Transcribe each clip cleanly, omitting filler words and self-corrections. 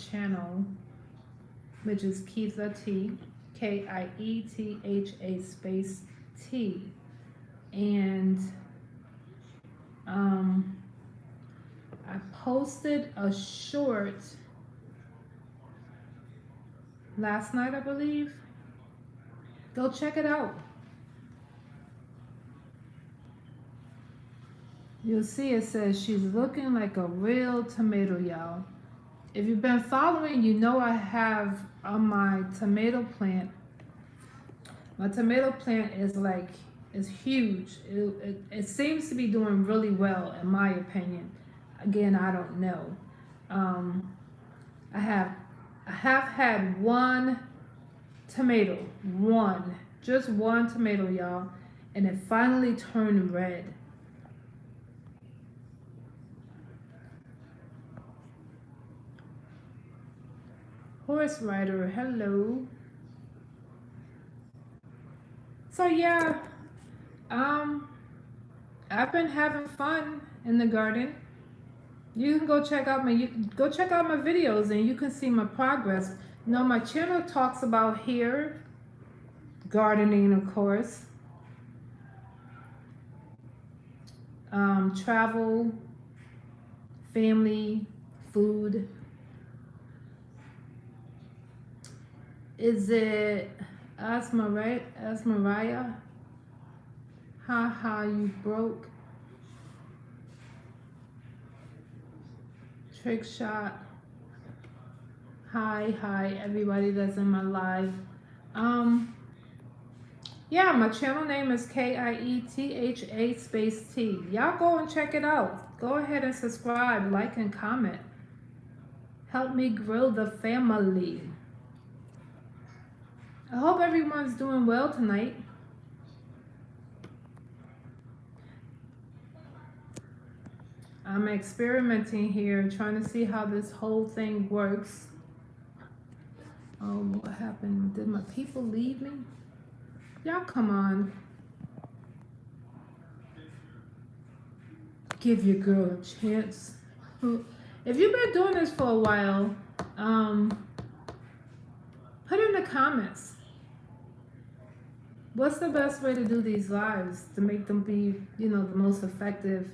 channel, which is Kietha T, Kietha space T. And I posted a short last night, I believe. Go check it out. You'll see it says she's looking like a real tomato, y'all. If you've been following, you know I have on my tomato plant. My tomato plant is huge. It seems to be doing really well, in my opinion. Again, I don't know. I have had one tomato, just one tomato, y'all, and it finally turned red. Horse rider, hello. So yeah, I've been having fun in the garden. You can go check out my videos and you can see my progress. You know, my channel talks about hair, gardening, of course, travel, family, food. Is it Asmaria? Ha, you broke. Trick shot. Hi, everybody that's in my live. Yeah, my channel name is Kietha space T. Y'all go and check it out. Go ahead and subscribe, like, and comment. Help me grow the family. I hope everyone's doing well tonight. I'm experimenting here, trying to see how this whole thing works. Oh, what happened? Did my people leave me? Y'all come on. Give your girl a chance. If you've been doing this for a while, put in the comments. What's the best way to do these lives to make them be, the most effective?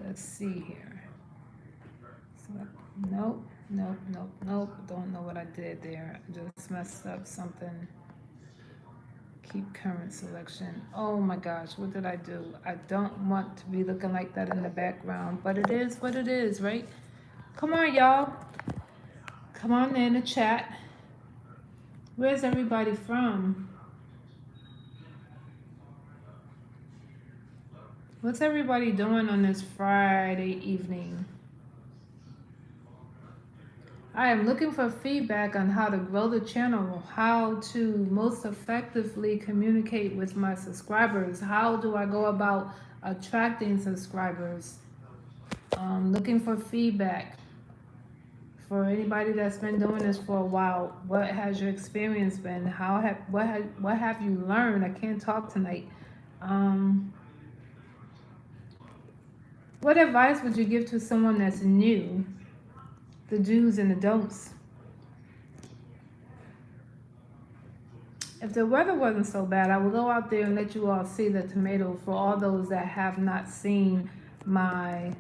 Let's see here. Nope. Don't know what I did there. I just messed up something. Keep current selection. Oh my gosh, what did I do? I don't want to be looking like that in the background, but it is what it is, right? Come on, y'all. Come on in the chat. Where's everybody from? What's everybody doing on this Friday evening? I am looking for feedback on how to grow the channel, how to most effectively communicate with my subscribers. How do I go about attracting subscribers? Looking for feedback. For anybody that's been doing this for a while, what has your experience been? What have you learned? I can't talk tonight. What advice would you give to someone that's new? The do's and the don'ts. If the weather wasn't so bad, I would go out there and let you all see the tomato for all those that have not seen my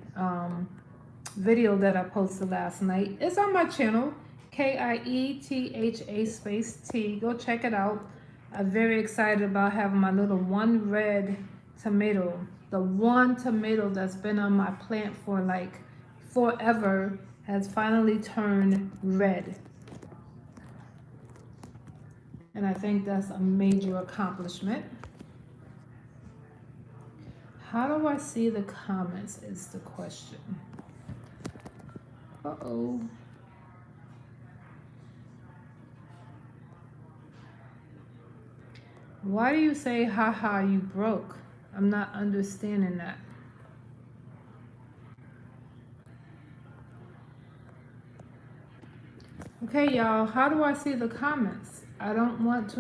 video that I posted last night. It's on my channel, Kietha space T. Go check it out. I'm very excited about having my little one red tomato. The one tomato that's been on my plant for like forever has finally turned red. And I think that's a major accomplishment. How do I see the comments is the question. Uh-oh. Why do you say, haha, you broke? I'm not understanding that. Okay, y'all, how do I see the comments? I don't want to